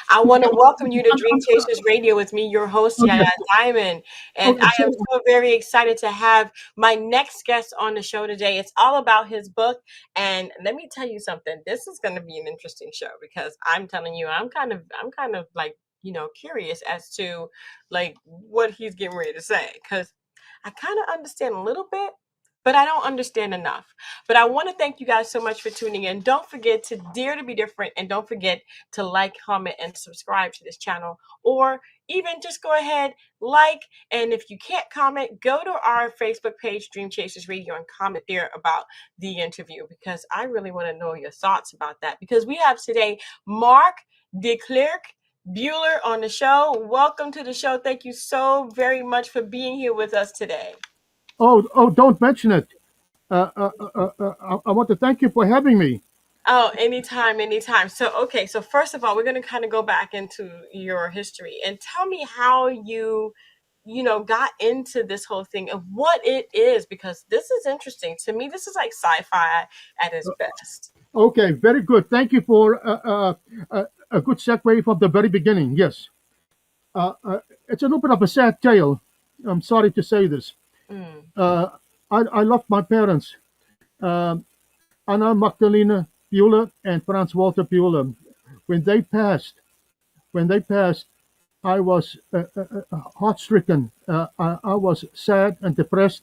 I want to welcome you to Dream Chasers Radio with me, your host, Oh, Yaya yes. Diamond. And Oh, I am so, so very excited to have my next guest on the show today. It's all about his book. And let me tell you something. This is going to be an interesting show because I'm telling you, I'm kind of like, curious as to like what he's getting ready to say. Because I kind of understand a little bit, but I don't understand enough. But I want to thank you guys so much for tuning in. Don't forget to dare to be different, and don't forget to like, comment, and subscribe to this channel, or even just go ahead, like, and if you can't comment, go to our Facebook page, Dream Chasers Radio, and comment there about the interview, because I really want to know your thoughts about that. Because we have today Mark de Klerk Buhler on the show. Welcome to the show. Thank you so very much for being here with us today. don't mention it. I want to thank you for having me. Oh, anytime, anytime. So, okay, so first of all, we're going to kind of go back into your history and tell me how got into this whole thing and what it is, because this is interesting. To me, this is like sci-fi at its best. Okay, very good. Thank you for a good segue from the very beginning. Yes. It's a little bit of a sad tale. I'm sorry to say this. Mm, Uh, I lost my parents, um Anna Magdalena Buhler and Franz Walter Buhler. When they passed, when they passed, I was heart-stricken. I was sad and depressed,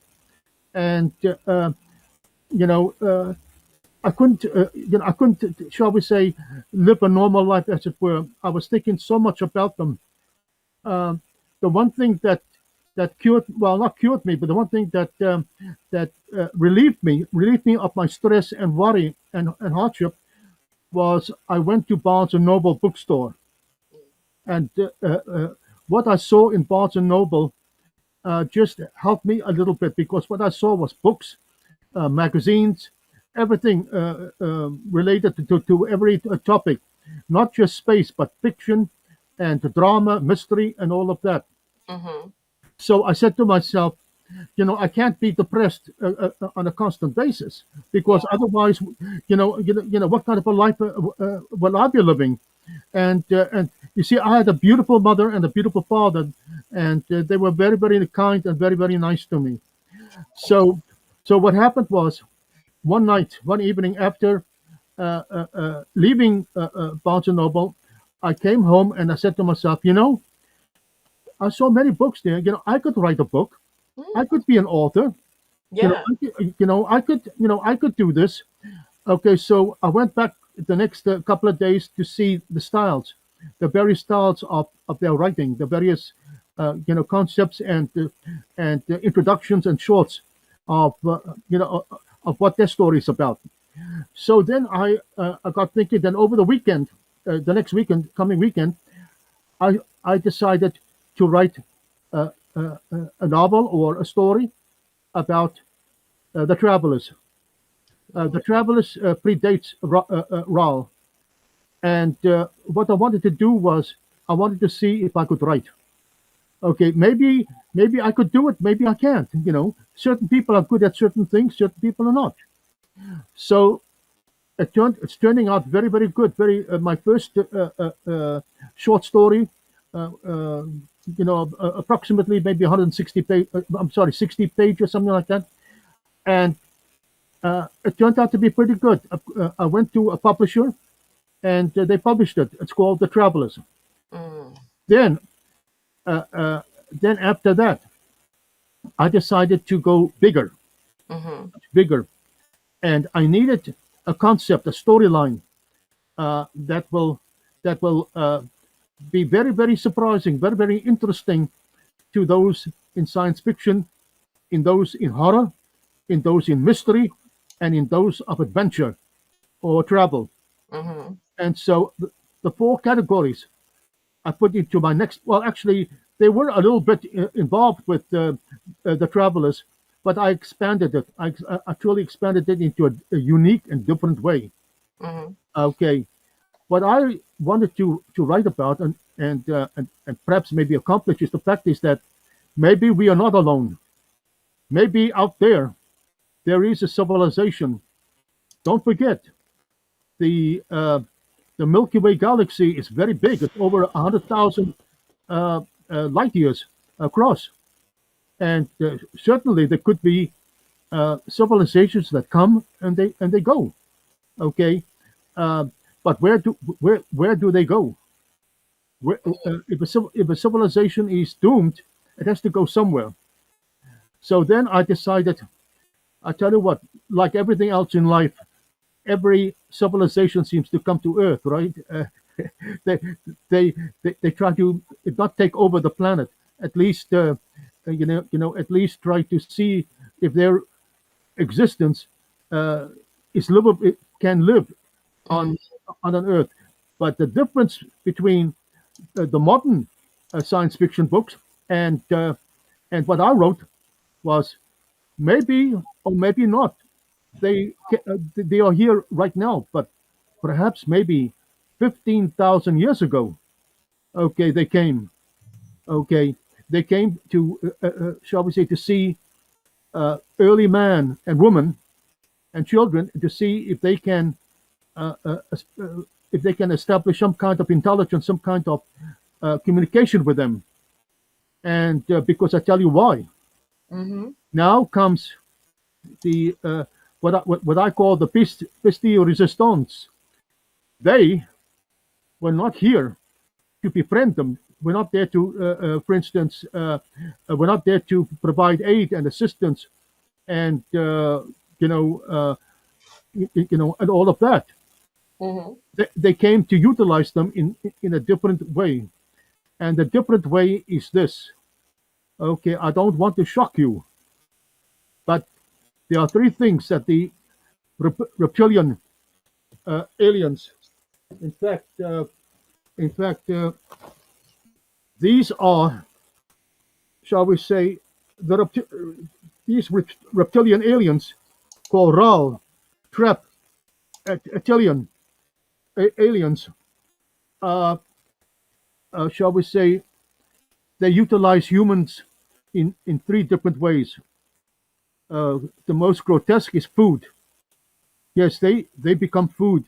and you know, I couldn't, shall we say, live a normal life, as it were. I was thinking so much about them. Um, the one thing that cured, well, not cured me, but the one thing that relieved me of my stress and worry and hardship was I went to Barnes and Noble bookstore, and what I saw in Barnes and Noble just helped me a little bit, because what I saw was books, magazines, everything related to every topic, not just space, but fiction and drama, mystery, and all of that. mm-hmm. So I said to myself, I can't be depressed on a constant basis, Yeah. because otherwise, what kind of a life will I be living? And you see, I had a beautiful mother and a beautiful father, and they were very, very kind and very, very nice to me. So, so what happened was, one evening after leaving Barnes and Noble, I came home and I said to myself, I saw many books there. I could write a book. I Mm, could be an author. yeah. I could do this. Okay, so I went back the next couple of days to see the styles, the various styles of their writing, the various concepts and introductions and shorts of of what their story is about. So then I got thinking. Then over the weekend, the next weekend, coming weekend, I decided to write a novel or a story about the travelers. The Travelers predates Raoul, and what I wanted to do was I wanted to see if I could write. Okay, maybe I could do it, maybe I can't. Certain people are good at certain things, certain people are not. So it's turning out very, very good. Very my first short story, uh, uh, approximately maybe 160 page. I'm sorry, 60 page or something like that, and it turned out to be pretty good. I went to a publisher, and they published it. It's called The Travelers. Mm, Then, uh, uh, then after that, I decided to go mm-hmm. bigger, and I needed a concept, a storyline that will be very, very surprising, very, very interesting to those in science fiction, in those in horror, in those in mystery, and in those of adventure or travel. Mm-hmm. And so the four categories I put into my next. Well, actually, they were a little bit involved with the travelers, but I expanded it. I truly expanded it into a unique and different way. Mm-hmm. Okay, what I wanted to write about and perhaps maybe accomplish is the fact is that maybe we are not alone. Maybe out there is a civilization. Don't forget the uh, the Milky Way galaxy is very big. It's over 100,000 light years across, and certainly there could be civilizations that come and they go. Okay, uh, but where do they go? If a civilization is doomed, it has to go somewhere. So then I decided, I tell you what, like everything else in life, every civilization seems to come to Earth, right? They, they try to not take over the planet. At least, at least try to see if their existence uh, is livable, can live Mm-hmm. on on an Earth. But the difference between the modern science fiction books and what I wrote was maybe or maybe not. They are here right now, but perhaps maybe 15,000 years ago. Okay, they came. Okay, they came to shall we say to see early man and woman and children to see uh, uh, if they can establish some kind of intelligence, some kind of communication with them. And because I tell you why. Mm-hmm. Now comes the what I call the piste resistance. They were not here to befriend them. We're not there to, for instance, we're not there to provide aid and assistance, and you know, and all of that. Mm-hmm. They came to utilize them in a different way, and the different way is this. Okay, I don't want to shock you, but there are three things that the reptilian aliens, in fact, in fact, these are, shall we say, the these reptilian aliens called Ral, Trap, Attilian aliens, uh, shall we say, they utilize humans in three different ways. The most grotesque is food. Yes, they become food.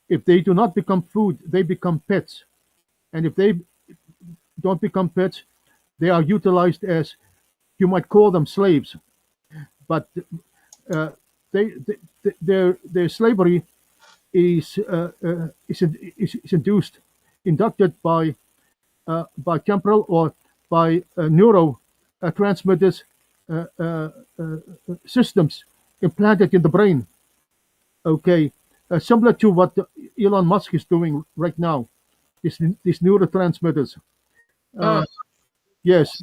If they do not become food, they become pets. And if they don't become pets, they are utilized as, you might call them slaves. But uh, their slavery is induced, inducted by temporal or by neuro transmitters systems implanted in the brain. Okay, similar to what Elon Musk is doing right now. These neurotransmitters. Mm. Uh, yes,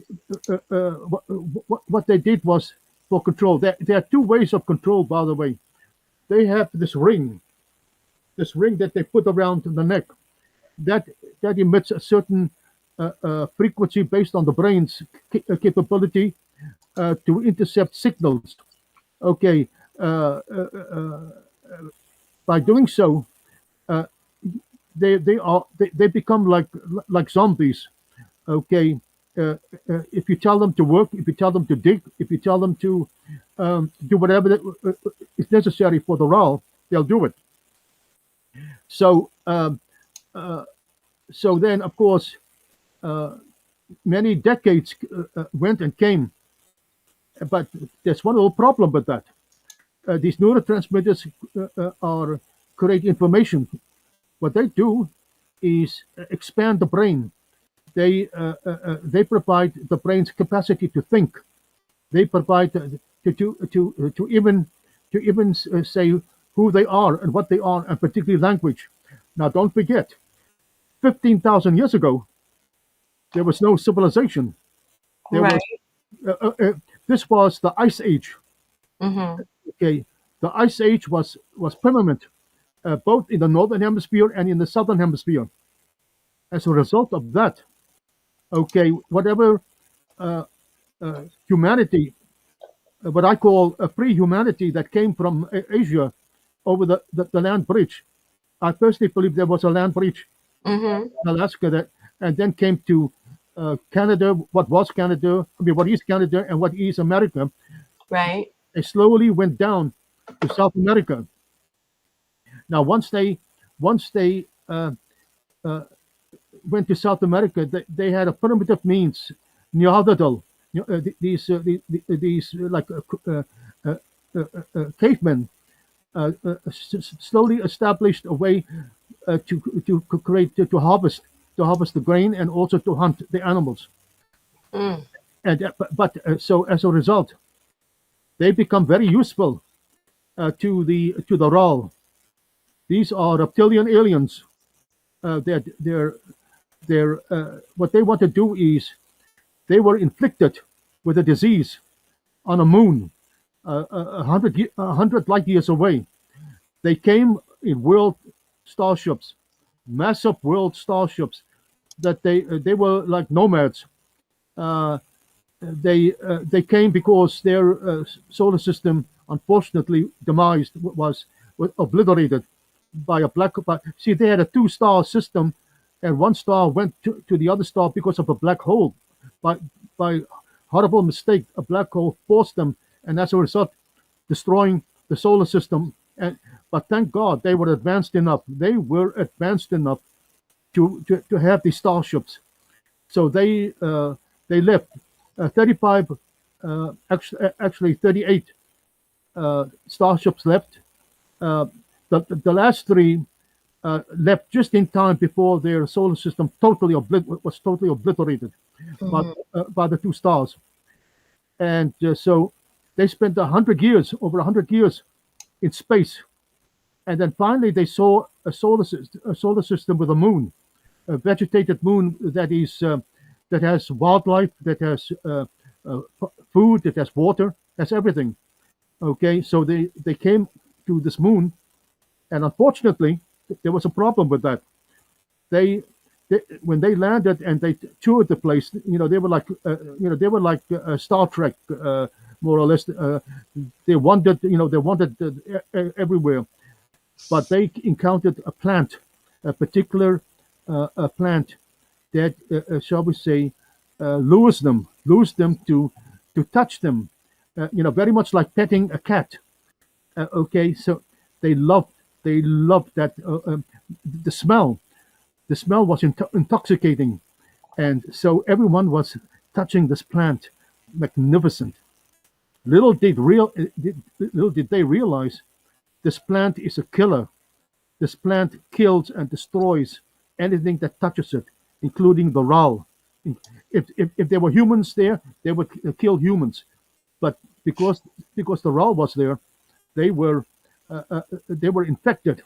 what they did was for control. There are two ways of control, by the way. They have this ring that they put around the neck that that emits a certain frequency based on the brain's capability to intercept signals. Okay, uh, uh, uh, by doing so, uh, they become like zombies. Okay, if you tell them to work, if you tell them to dig, if you tell them to do whatever that is necessary for the role, they'll do it. So so then, of course, many decades went and came, but there's one little problem with that. These neurotransmitters are create information. What they do is expand the brain. They provide the brain's capacity to think. They provide to even say who they are and what they are, and particularly language. Now, don't forget, 15,000 years ago, there was no civilization. There Right. was this was the ice age. Mm-hmm. Okay, the ice age was permanent, both in the northern hemisphere and in the southern hemisphere. As a result of that, okay, whatever humanity, what I call a pre-humanity that came from Asia over the land bridge. I personally believe there was a land bridge Mm-hmm. in Alaska that, and then came to Canada, what was Canada, I mean, what is Canada and what is America. Right. It slowly went down to South America. Now, once they uh, went to South America, they had a primitive means, Neanderthal, these cavemen slowly established a way to create to harvest the grain and also to hunt the animals. Mm. And so as a result, they become very useful to the RAL. These are reptilian aliens. They're what they want to do is they were inflicted with a disease on a moon, a hundred light years away. They came in world starships, massive world starships that they were like nomads. Uh, they came because their solar system, unfortunately, demised was obliterated by a black. See, they had a two-star system, and one star went to the other star because of a black hole. By by horrible mistake, a black hole forced them, and as a result, destroying the solar system. And but thank God they were advanced enough. They were advanced enough to have these starships. So they left 35, actually 38 starships left. The last three left just in time before their solar system was totally obliterated Mhm. by the two stars. And so they spent 100 years, over 100 years, in space. And then finally they saw a solar system with a moon, a vegetated moon that has wildlife, that has food, that has water, has everything. Okay, so they came to this moon, and unfortunately, there was a problem with that. They, when they landed and they toured the place, they were like Star Trek, more or less. They wandered everywhere, but they encountered a plant, a particular a plant that, shall we say, lures them to touch them. Very much like petting a cat. Okay, so they loved they loved that the smell. The smell was intoxicating, and so everyone was touching this plant, magnificent. Little did they realize this plant is a killer. This plant kills and destroys anything that touches it, including the RAL. If there were humans there, they would kill humans. But because the RAL was there, they were they were infected.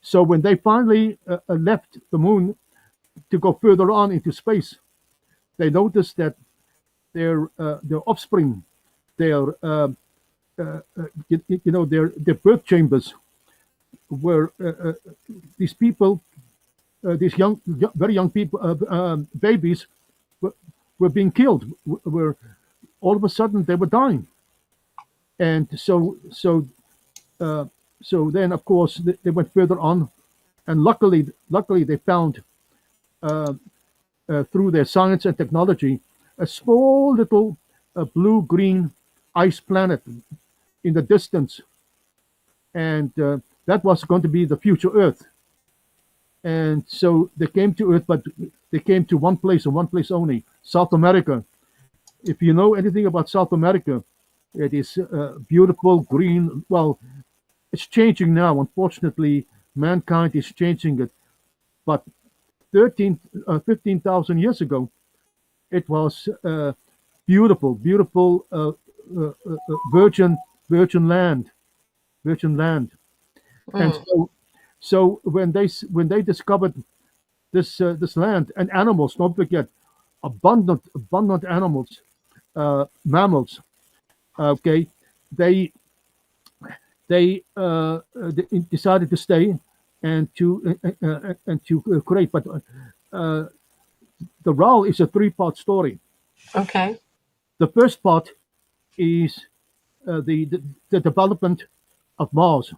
So when they finally left the moon to go further on into space, they noticed that their offspring, their their birth chambers were these people, these very young people, babies, were, were being killed. Were all of a sudden they were dying, and uh, so then of course they went further on, and luckily they found through their science and technology a small little blue green ice planet in the distance, and that was going to be the future Earth. And so they came to Earth, but they came to one place and one place only, South America. If you know anything about South America, it is beautiful green. Well, it's changing now. Unfortunately, mankind is changing it. But 15,000 years ago, it was beautiful, virgin land, virgin land. And Mm. so when they discovered this land and animals, don't forget, abundant animals, mammals. Okay, they decided to stay and to create. But the RAL is a three-part story. Okay. The first part is the development of Mars. Mm.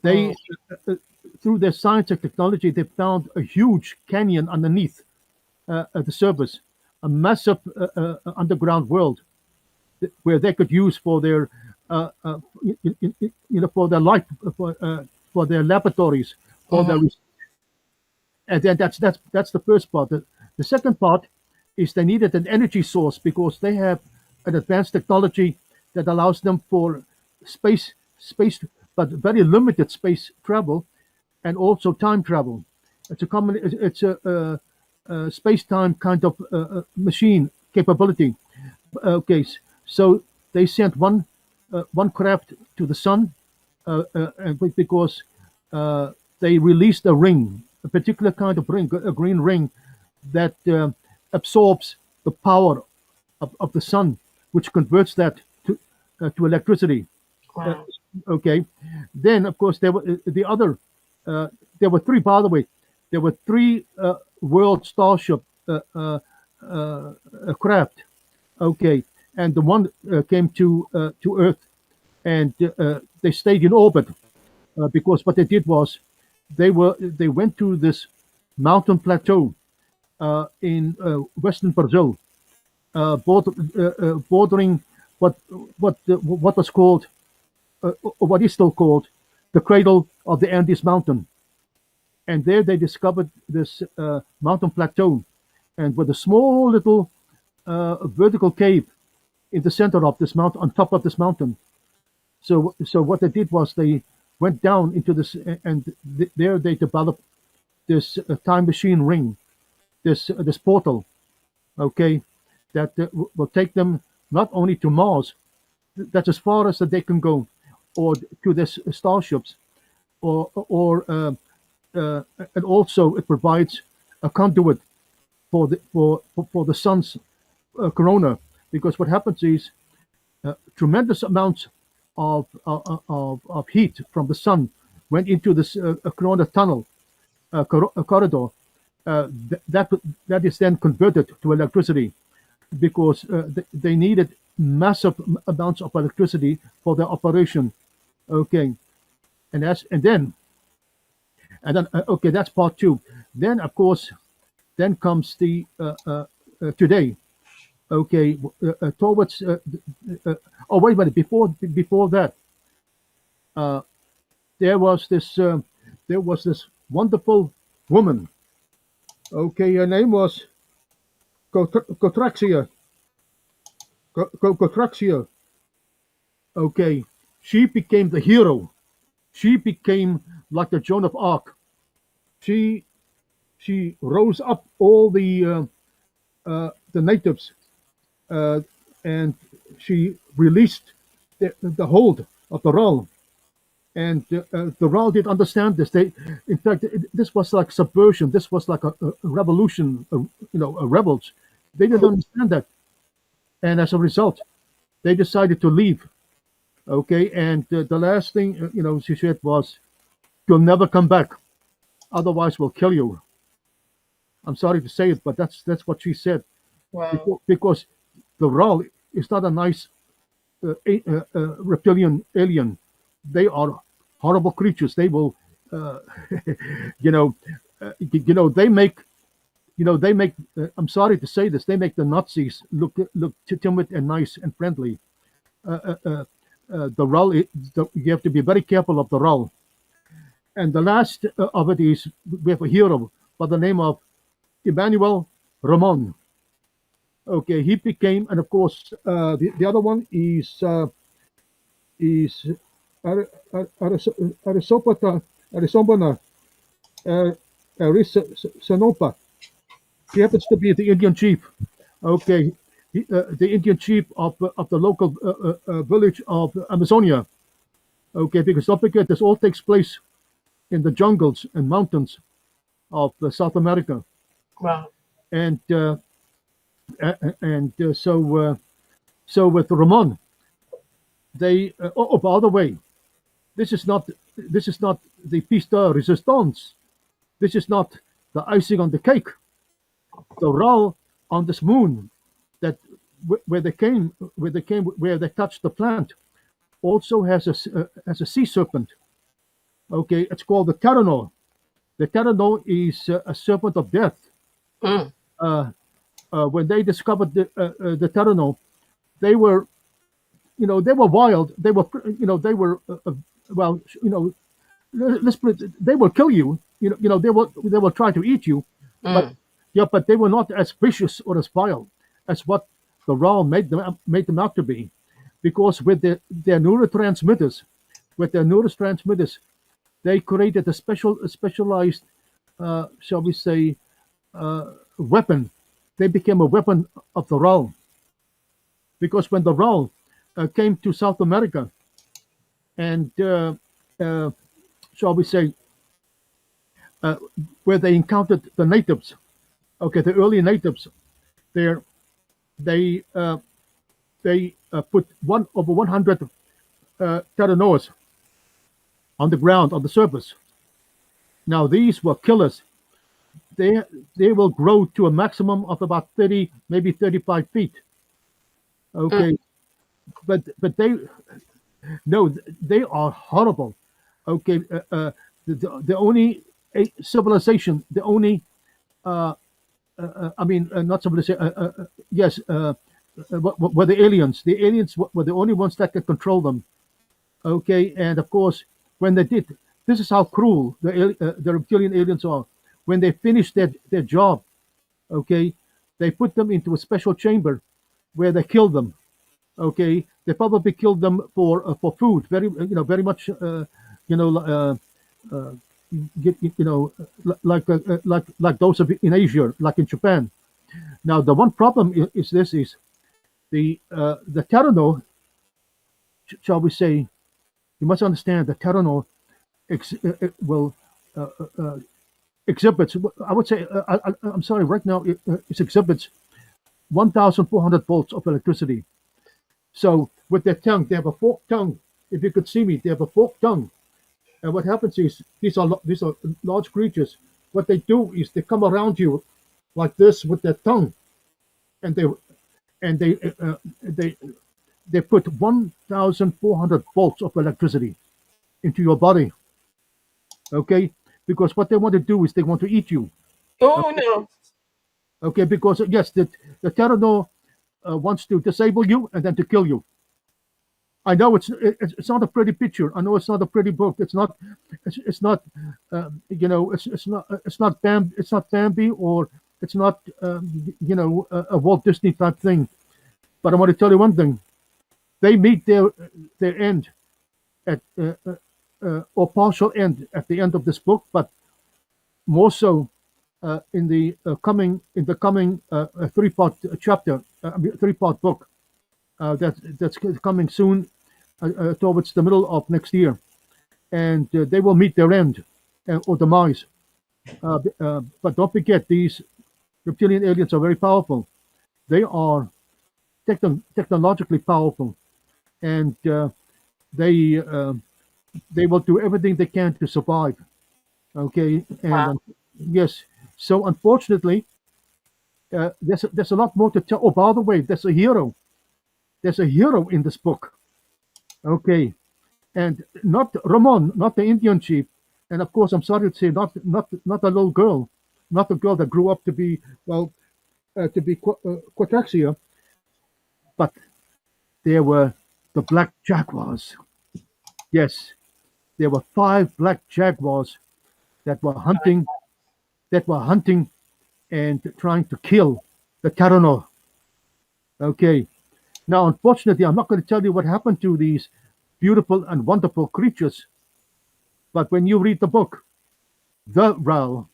They through their science and technology, they found a huge canyon underneath at the surface, a massive underground world where they could use for their for their life for their laboratories, for their Mhm. and then that's the first part. The second part is they needed an energy source because they have an advanced technology that allows them for space, but very limited space travel, and also time travel. It's a space-time kind of machine capability. Okay, so they sent one craft to the sun, because they released a ring, a particular kind of ring, a green ring that absorbs the power of the sun, which converts that to electricity. Uh, Wow. okay, then of course there were the other. Uh, there were three, by the way. There were three world starship craft. Okay, and the one came to Earth, and they stayed in orbit because what they did was they went to this mountain plateau in western Brazil, bordering what what was called what is still called the cradle of the Andes Mountain. And there they discovered this mountain plateau, and with a small little vertical cave in the center of this mountain, on top of this mountain. So what they did was they went down into this, and there they developed this time machine ring, this portal, okay, that will take them not only to Mars, that's as far as that they can go, or to their starships, or and also it provides a conduit for the sun's corona, because what happens is tremendous amounts of heat from the sun went into this corona tunnel corridor. That that is then converted to electricity because they needed massive amounts of electricity for their operation. Okay, and then okay, that's part two. Then of course, then comes the today. Okay, towards oh wait a minute, before that, there was this wonderful woman. Okay, her name was Cotraxia. Cotraxia. Okay, she became the hero. She became like the Joan of Arc. She she rose up all the natives, uh, and she released the hold of the Ral. And the Ral did understand this. They, in fact, this was like subversion. This was like a revolution. A rebels. They didn't understand that, and as a result, they decided to leave. Okay, and the last thing she said was, "You'll never come back. Otherwise, we'll kill you." I'm sorry to say it, but that's what she said. Wow. Because the Ral is not a nice reptilian alien. They are horrible creatures. They will, uh, you know, they make, they make. I'm sorry to say this. They make the Nazis look timid and nice and friendly. The Ral, you have to be very careful of the Ral. And the last of it is we have a hero by the name of Emmanuel Ramon. Okay, he became, and of course, the other one is Arisopata, Arisomana, uh, Arisanopa. He happens to be the Indian chief. Okay, the Indian chief of the local village of Amazonia. Okay, because don't forget, this all takes place in the jungles and mountains of South America, Wow. and so with Ramon, they oh, by the way, this is not the piece de resistance. This is not the icing on the cake. The Ra on this moon that where they touched the plant also has a sea serpent. Okay, it's called the Terranor. The Terranor is a serpent of death. Mm. Uh, when they discovered the Terranor, they were they were wild. They were they were well, let's put it, they will kill you. they will try to eat you, but Mm. yeah, but they were not as vicious or as vile as what the Ra made them out to be, because with their neurotransmitters, they created a specialized, shall we say, weapon. They became a weapon of the Ra, because when the Ra came to South America and uh, shall we say, uh, where they encountered the natives, okay, the early natives, there they put one over 100 pteronoas on the ground on the surface. Now these were killers. They they will grow to a maximum of about 30, maybe 35 feet. Mm. Okay, but they no, they are horrible. Okay, the only civilization, the only I mean, not civilization. Yes, were the aliens. The aliens were the only ones that could control them. Okay, and of course, when they did, this is how cruel the reptilian aliens are. When they finished their job, okay, they put them into a special chamber where they killed them. Okay, they probably killed them for food, very much, you know, like those in Asia, like in Japan. Now, the one problem is this: is the Terrano, shall we say? You must understand the Terrano will exhibits. I would say, I'm sorry, right now it exhibits 1,400 volts of electricity. So with their tongue, they have a forked tongue. If you could see me, they have a forked tongue. And what happens is these are large creatures. What they do is they come around you like this with their tongue, and they put 1,400 volts of electricity into your body. Okay, because what they want to do is they want to eat you. Oh no. Okay, because yes, the Terranor wants to disable you and then to kill you. I know it's not a pretty picture. I know it's not a pretty book. It's not it's not Bambi, or it's not a Walt Disney type thing. But I want to tell you one thing: they meet their end at or partial end at the end of this book, but more so in the coming 3-part chapter, 3-part book that's coming soon, towards the middle of next year, and they will meet their end or demise. But don't forget, these reptilian aliens are very powerful. They are technologically powerful, and they uh, they will do everything they can to survive. Okay, and Wow. yes. So unfortunately, there's a lot more to tell. Oh, by the way, there's a hero. There's a hero in this book. Okay, and not Ramon, not the Indian chief, and of course, I'm sorry to say, not a little girl, not the girl that grew up to be well, to be Quatraxia, but there were the black jaguars. Yes, there were 5 black jaguars that were hunting, and trying to kill the Terranor. Okay, now unfortunately, I'm not going to tell you what happened to these beautiful and wonderful creatures, but when you read the book, The Ral,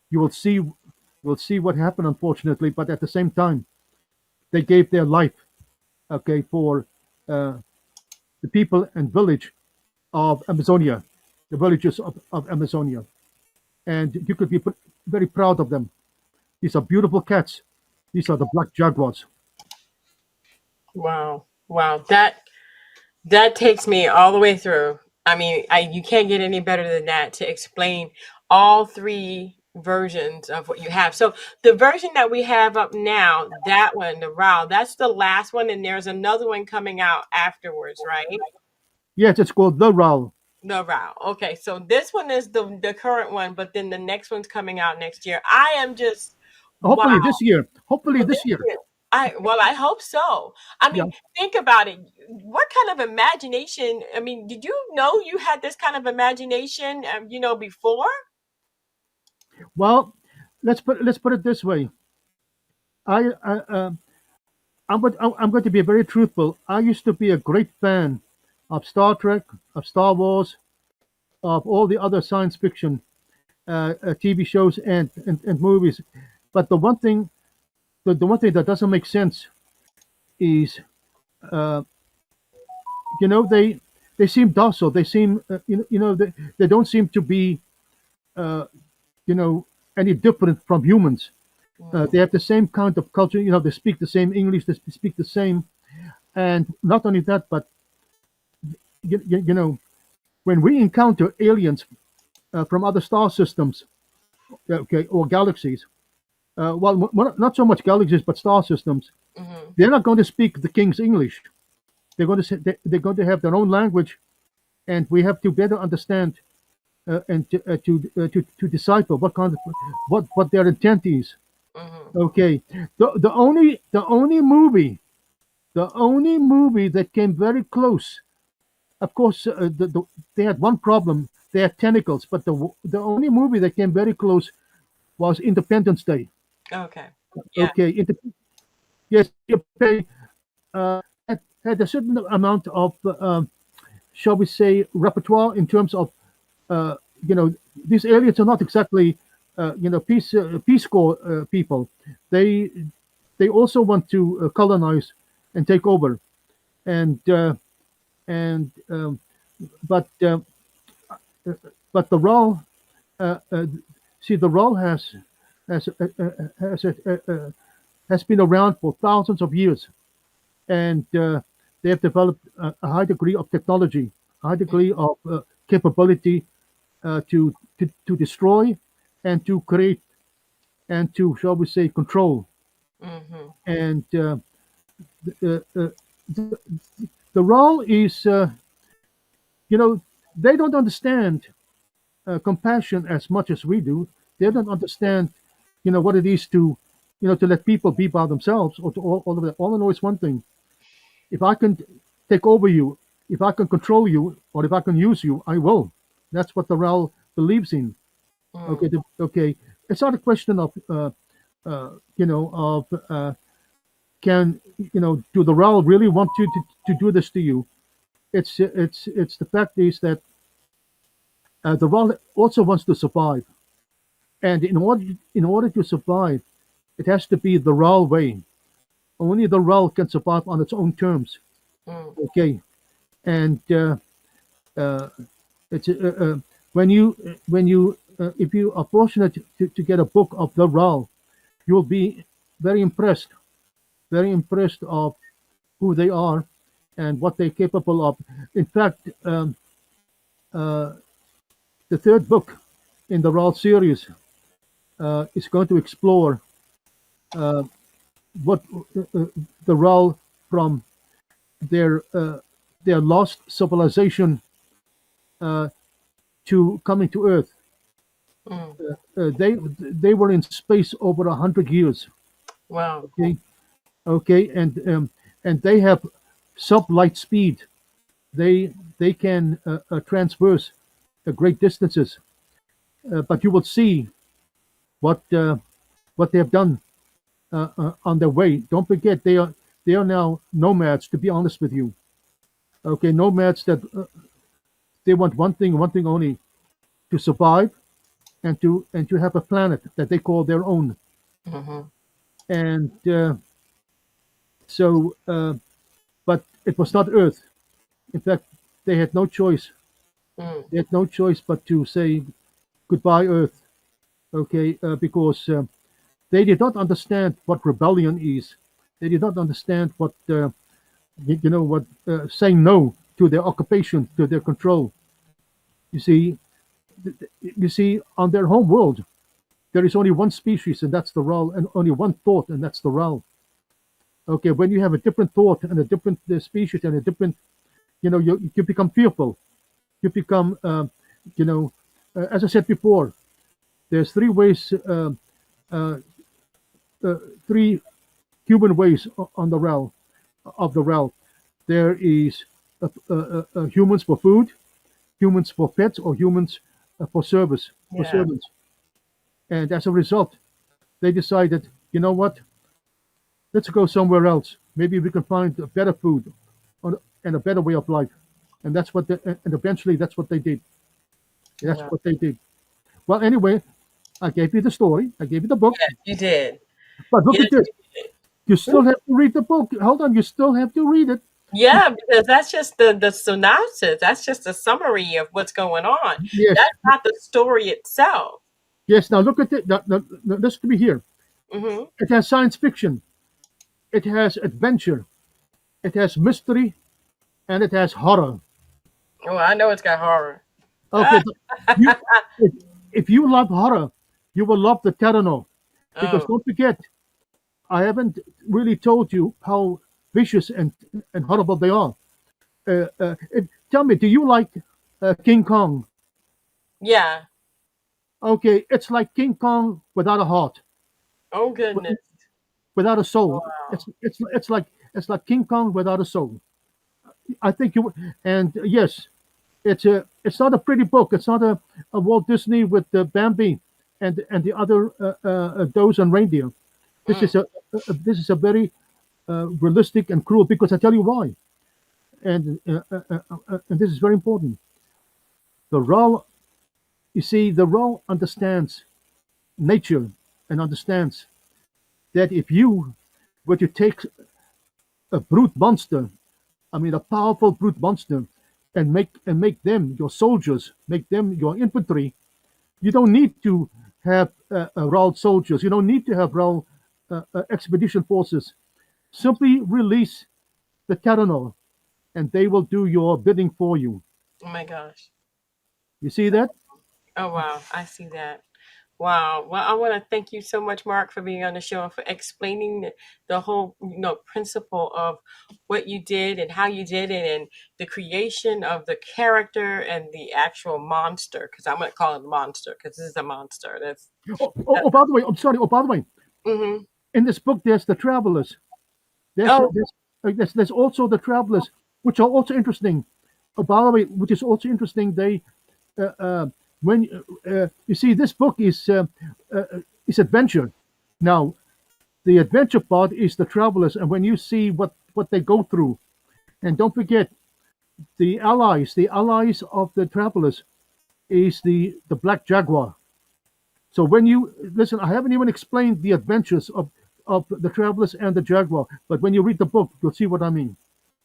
you will see what happened, unfortunately. But at the same time, they gave their life, okay, for uh, the people and village of Amazonia, the villages of Amazonia, and you could be very proud of them. These are beautiful cats. These are the black jaguars. Wow. Wow. That takes me all the way through. I mean, you can't get any better than that to explain all three versions of what you have. So the version that we have up now, that one, the RAW, that's the last one, and there's another one coming out afterwards, right? Yes, it's called the Ral. The RAW. Okay, so this one is the current one, but then the next one's coming out next year. I am just wow. Hopefully this year. Hopefully Well, this year. I hope so. I Yeah. mean, think about it. What kind of imagination? I mean, did you know you had this kind of imagination? Before? Well, let's put it this way. I, I'm going to be very truthful. I used to be a great fan of Star Trek, of Star Wars, of all the other science fiction TV shows and movies. But the one thing that doesn't make sense is, uh, they seem docile. They seem, they don't seem to be, uh, you know, any different from humans. They Mm, have the same kind of culture. They speak the same English. They speak the same. And not only that, but you know, when we encounter aliens from other star systems, okay, or galaxies, well, not so much galaxies, but star systems, mhm, they're not going to speak the king's English. They're going to have their own language, and we have to better understand and to decipher what their intent is. mhm. Okay, the only movie that came very close. Of course, they had one problem. They had tentacles, but the only movie that came very close was Independence Day. Okay. Yeah. Okay, yes, okay, had a certain amount of, shall we say, repertoire in terms of, uh, you know, these aliens are not exactly, Peace Corps people. They they also want to colonize and take over, and and but but the RAL, see, the RAL has has has been around for thousands of years, and they have developed a high degree of technology, a high degree of capability to destroy and to create and to, shall we say, control. Mhm. And uh, uh, the role is, you know, they don't understand compassion as much as we do. They don't understand, what it is to let people be by themselves, or to all of that. All I know is one thing: if I can take over you, if I can control you, or if I can use you, I will. That's what the RAL believes in. Okay, Mm, okay. It's not a question of, can, do the RAL really want to do this to you? It's the fact is that the RAL also wants to survive, and in order to survive, it has to be the RAL way. Only the RAL can survive on its own terms. mm, Okay, and uh, it's when you if you are fortunate to get a book of the RAL, you'll be very impressed, very impressed of who they are and what they're capable of. In fact, uh, the third book in the RAL series is going to explore uh, what the RAL, from their uh, their lost civilization uh, to coming to Earth. mm. They were in space over 100 years. Wow. Okay, okay, and they have sublight speed. They can transverse great distances. But you will see what what they have done on their way. Don't forget, they are now nomads. To be honest with you, okay, nomads that they want one thing only: to survive and to have a planet that they call their own. Mhm. And so, but it was not Earth. In fact, they had no choice. Mm, They had no choice but to say goodbye, Earth. Okay, because they did not understand what rebellion is. They did not understand what what saying no to their occupation, to their control. You see, on their home world, there is only one species, and that's the RAL, and only one thought, and that's the RAL. Okay, when you have a different thought and a different species and a different, you become fearful. You become, you know, as I said before, there's three ways, uh, three human ways on the RAL, of the RAL. There is humans for food, humans for pets, or humans for service, for yeah. servants. and as a result, they decided, you know what? Let's go somewhere else. Maybe we can find a better food, and a better way of life. And that's what. And eventually, that's what they did. That's Wow. what they did. Well, anyway, I gave you the story. I gave you the book. Yes, you did. But look Yes, at this. you did. You still have to read the book. Hold on. You still have to read it. Yeah, because that's just the synopsis. That's just a summary of what's going on. Yes. That's not the story itself. Yes. Now look at it. Now, listen to me here. Hmm. It has science fiction. It has adventure. It has mystery, and it has horror. Oh, I know it's got horror. Okay. You, if, if you love horror, you will love the Terranor. Because Oh, don't forget, I haven't really told you how vicious and horrible they are. Tell me, do you like King Kong? yeah. Okay, it's like King Kong without a heart, Oh goodness. without a soul. Wow. It's like King Kong without a soul. I think you and yes, it's not a pretty book. It's not a Walt Disney with Bambi and the other does and reindeer. This Mm, is this is a very realistic and cruel because I tell you why. And this is very important. The raw, you see, the raw understands nature and understands that if you were to take a brute monster, I mean a powerful brute monster, and make them your soldiers, make them your infantry, you don't need to have raw soldiers. You don't need to have raw expedition forces. Simply release the Terranor, and they will do your bidding for you. oh my gosh. You see that? Oh wow. I see that. Wow. Well, I want to thank you so much, Mark, for being on the show and for explaining the whole, principle of what you did and how you did it and the creation of the character and the actual monster. Because I'm going to call it monster because this is a monster. That. By the way, I'm sorry. Oh, by the way, Mm-hmm. in this book, there's the travelers. Oh, There's also the travelers, which are also interesting. By the way, which is also interesting, they uh, uh, when you see this book is adventure. Now, the adventure part is the travelers, and when you see what they go through, and don't forget the allies of the travelers is the black jaguar. So when you listen, I haven't even explained the adventures of the travelers and the jaguar, but when you read the book, you'll see what I mean.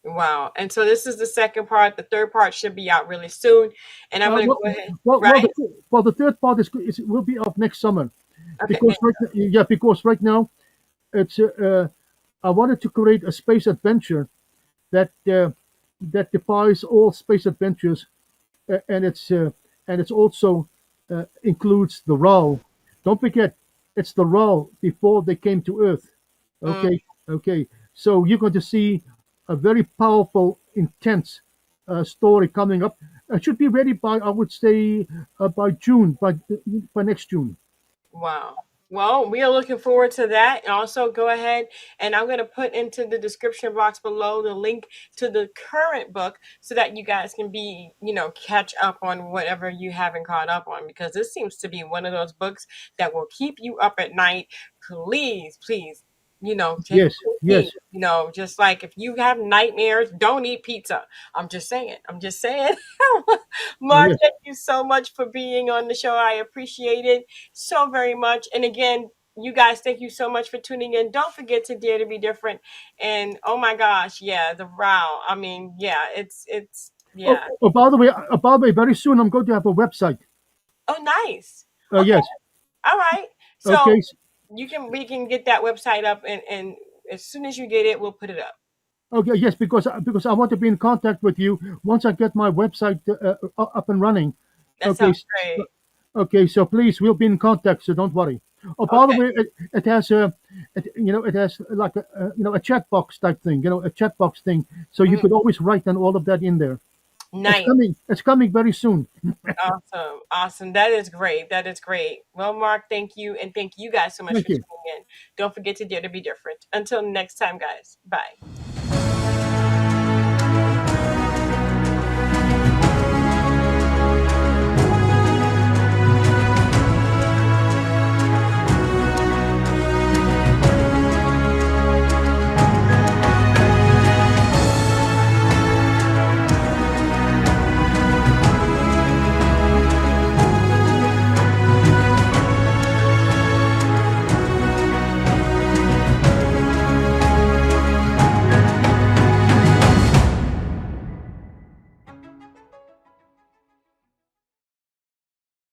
wow. And so this is the second part. The third part should be out really soon. And I'm Uh, going to well, go ahead. well, well, Right? the, well, the third part is will be up next summer Okay. because yeah, because right now it's I wanted to create a space adventure that that defies all space adventures, and it's also includes the RAW. Don't forget, it's the RAW before they came to Earth. Mm, Okay, okay. So you're going to see a very powerful, intense story coming up. It should be ready by, I would say, by June, by next June. wow. Well, we are looking forward to that. And also, go ahead and I'm going to put into the description box below the link to the current book so that you guys can be, catch up on whatever you haven't caught up on because this seems to be one of those books that will keep you up at night. Please, please, take Yes, a yes, peek. Just like if you have nightmares, don't eat pizza. I'm just saying. I'm just saying. Mark, yes. thank you so much for being on the show. I appreciate it so very much. And again, you guys, thank you so much for tuning in. Don't forget to dare to be different. And oh my gosh, yeah, the row. I mean, yeah, it's Oh, yeah. by the way, very soon I'm going to have a website. Oh, nice. Okay, Yes. all right. So Okay. we can get that website up, and as soon as you get it, we'll put it up. Okay. Yes, because I want to be in contact with you once I get my website up and running. That Okay. sounds great. Okay. So please, we'll be in contact. So don't worry. Oh, by the Okay, way, it has it has like a chat box type thing. A chat box thing. So you mhm. could always write and all of that in there. It's Nice. coming. It's coming very soon. Awesome. Awesome. That is great. That is great. Well, Mark, thank you. And thank you guys so much for Thank you. tuning in. Don't forget to dare to be different. Until next time, guys. Bye.